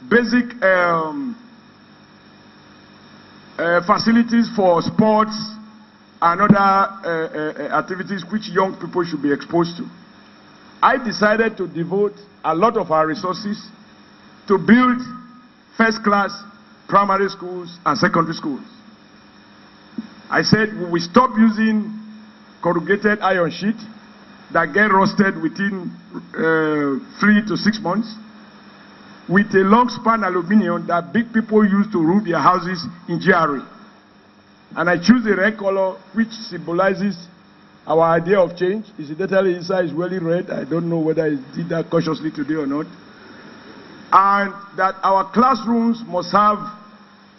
basic facilities for sports and other activities which young people should be exposed to. I decided to devote a lot of our resources to build first-class primary schools and secondary schools. I said we will stop using corrugated iron sheet that get rusted within 3 to 6 months with a long span aluminium that big people use to roof their houses in GRA. And I choose the red color which symbolizes our idea of change. Incidentally, inside is really red. I don't know whether I did that consciously today or not. And that our classrooms must have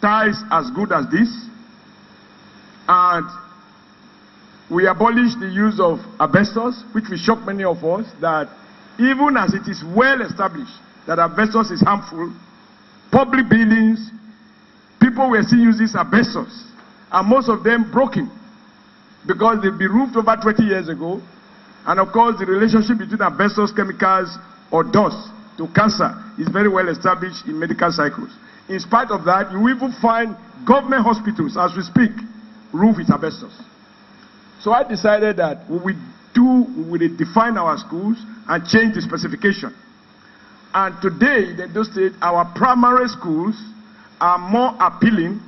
tiles as good as this. And we abolished the use of asbestos, which will shock many of us, that even as it is well established that asbestos is harmful, public buildings, people were still using asbestos, and most of them broken because they've been roofed over 20 years ago. And of course, the relationship between asbestos chemicals or dust to cancer is very well established in medical cycles. In spite of that, you even find government hospitals, as we speak, roof with asbestos. So I decided that we will define our schools and change the specification. And today, in Edo State, our primary schools are more appealing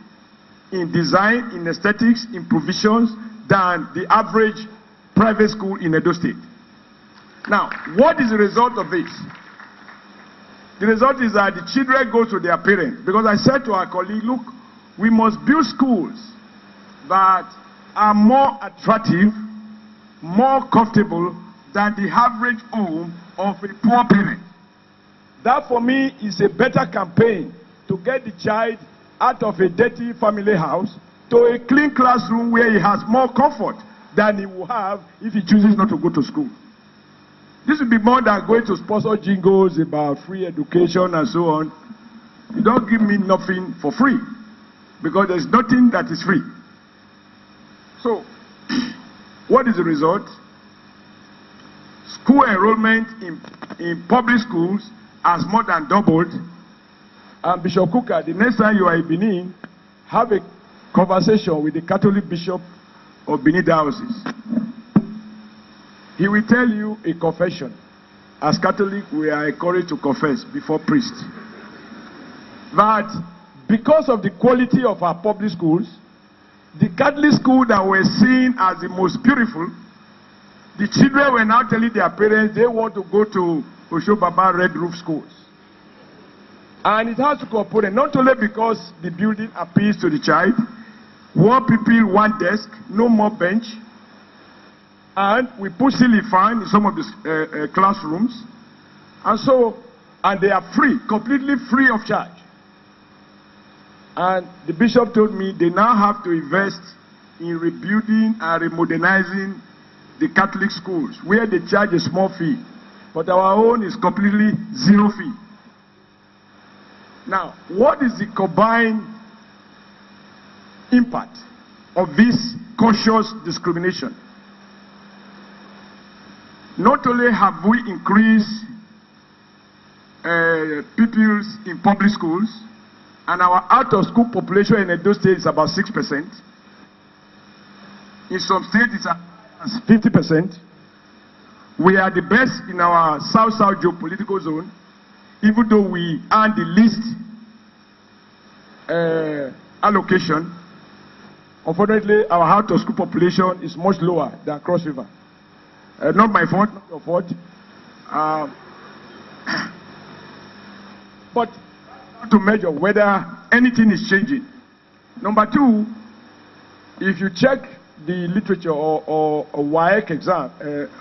in design, in aesthetics, in provisions than the average private school in Edo State. Now, what is the result of this? The result is that the children go to their parents. Because I said to our colleague, look, we must build schools that are more attractive, more comfortable than the average home of a poor parent. That for me is a better campaign to get the child out of a dirty family house to a clean classroom where he has more comfort than he will have if he chooses not to go to school. This will be more than going to sponsor jingles about free education and so on. You don't give me nothing for free because there's nothing that is free. So, what is the result? School enrollment in public schools has more than doubled. And Bishop Kukah, the next time you are in Benin, have a conversation with the Catholic Bishop of Benin Diocese. He will tell you a confession. As Catholic, we are encouraged to confess before priests. But because of the quality of our public schools, the Catholic school that were seen as the most beautiful, the children were now telling their parents they want to go to Oshiomhole Red Roof schools. And it has to component, not only because the building appeals to the child, one people, one desk, no more bench, and we put ceiling fan in some of the classrooms, and they are free, completely free of charge. And the bishop told me they now have to invest in rebuilding and remodernizing the Catholic schools, where they charge a small fee, but our own is completely zero fee. Now, what is the combined impact of this conscious discrimination? Not only have we increased pupils in public schools, and our out-of-school population in Edo State is about 6%. In some states, it's as 50%. We are the best in our South-South geopolitical zone, even though we earn the least allocation. Unfortunately, our out-of-school population is much lower than Cross River. Not my fault, not your fault. But to measure whether anything is changing. Number two, if you check the literature or WAEC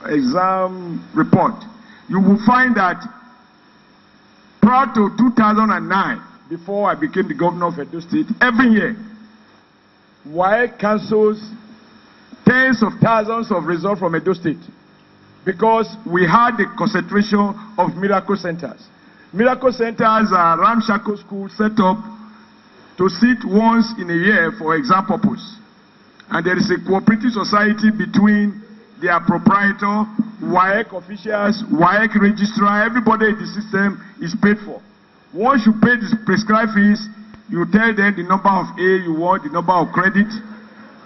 exam report, you will find that prior to 2009, before I became the governor of Edo State, every year, WAEC cancels tens of thousands of results from Edo State because we had the concentration of miracle centers. Miracle centers are ramshackle schools set up to sit once in a year for exam purpose. And there is a cooperative society between their proprietor, WAEC officials, WAEC registrar, everybody in the system is paid for. Once you pay the prescribed fees, you tell them the number of A you want, the number of credit,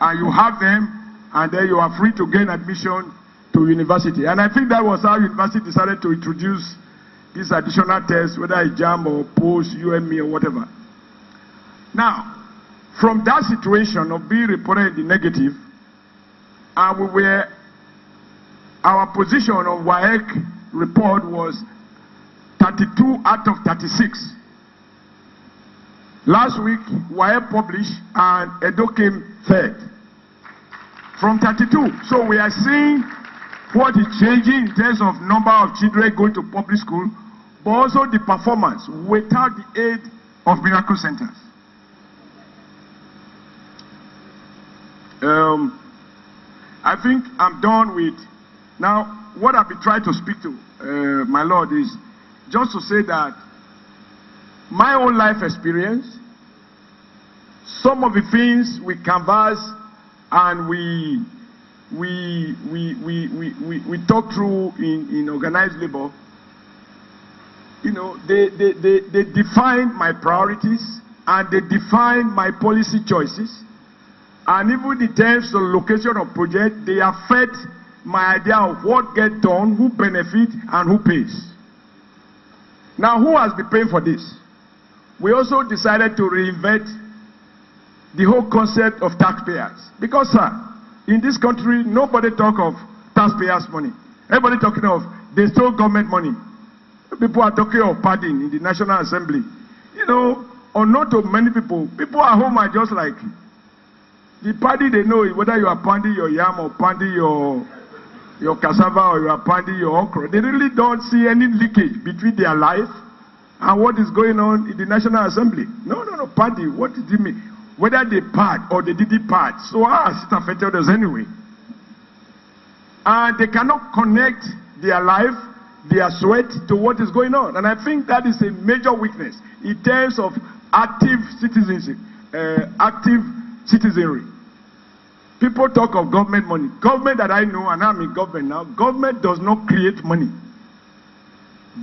and you have them, and then you are free to gain admission to university. And I think that was how university decided to introduce this additional test, whether it's JAMB or POST, UME or whatever. Now, from that situation of being reported in the negative, our position on WAEC report was 32 out of 36. Last week, WAEC published and Edo came third from 32. So we are seeing what is changing in terms of number of children going to public school, but also the performance without the aid of miracle centers. I think I'm done with. Now, what I've been trying to speak to, my Lord, is just to say that my own life experience, some of the things we canvass and we talk through in organized labor, you know, they define my priorities and they define my policy choices. And even in terms of location of project, they affect my idea of what gets done, who benefits, and who pays. Now, who has been paying for this? We also decided to reinvent the whole concept of taxpayers. Because, sir, in this country, nobody talk of taxpayers' money. Everybody talking of they stole government money. People are talking of pardon in the National Assembly. You know, or not to many people. People at home are just like, the party they know is whether you are pounding your yam or pounding your cassava or you are pounding your okra. They really don't see any leakage between their life and what is going on in the National Assembly. No, party. What does it mean? Whether they part or they didn't part. So how has it affected us anyway? And they cannot connect their life, their sweat to what is going on. And I think that is a major weakness in terms of active citizenship, active citizenry. People talk of government money. Government that I know, and I'm in government now, government does not create money.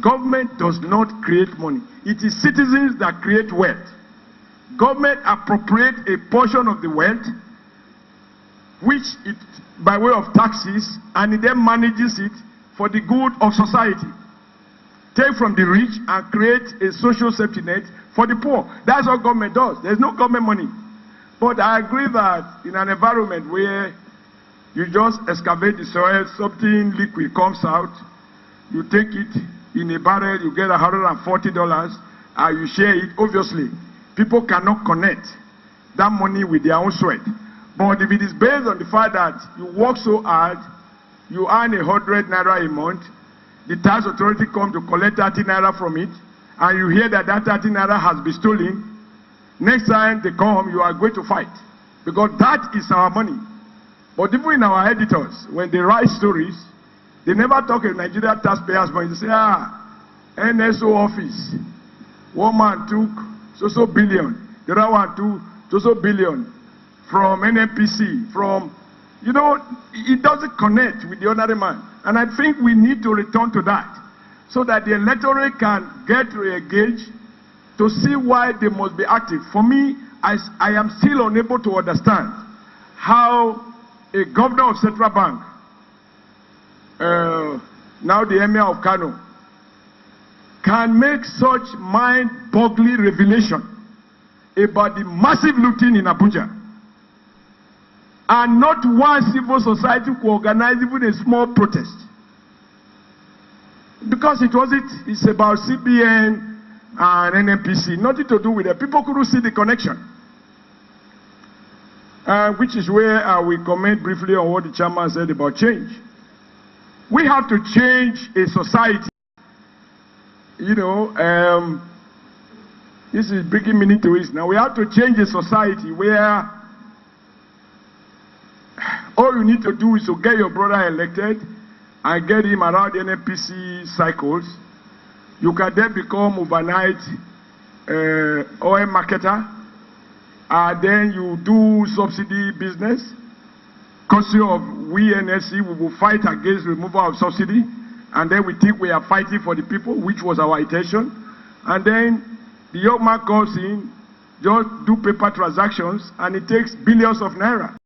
Government does not create money. It is citizens that create wealth. Government appropriates a portion of the wealth, which it, by way of taxes, and it then manages it for the good of society. Take from the rich and create a social safety net for the poor. That's what government does. There's no government money. But I agree that in an environment where you just excavate the soil, something liquid comes out, you take it in a barrel, you get $140, and you share it. Obviously, people cannot connect that money with their own sweat. But if it is based on the fact that you work so hard, you earn 100 naira a month, the tax authority comes to collect 30 naira from it, and you hear that that 30 naira has been stolen, next time they come, you are going to fight. Because that is our money. But even in our editors, when they write stories, they never talk of Nigeria taxpayers' money. They say, NSO office, one man took so billion, the other one took so billion from NNPC, from, you know, it doesn't connect with the ordinary man. And I think we need to return to that so that the electorate can get re-engaged to see why they must be active. For me, I am still unable to understand how a governor of Central Bank, now the Emir of Kano, can make such mind-boggling revelation about the massive looting in Abuja. And not one civil society could organize even a small protest. Because it's about CBN and NNPC, nothing to do with it. People couldn't see the connection. Which is where I will comment briefly on what the chairman said about change. We have to change a society. You know, this is bringing meaning to it now. We have to change a society where all you need to do is to get your brother elected and get him around the NNPC cycles. You can then become overnight oil marketer, and then you do subsidy business. Because of we NSC, we will fight against removal of subsidy, and then we think we are fighting for the people, which was our intention. And then the young man comes in, just do paper transactions, and it takes billions of naira.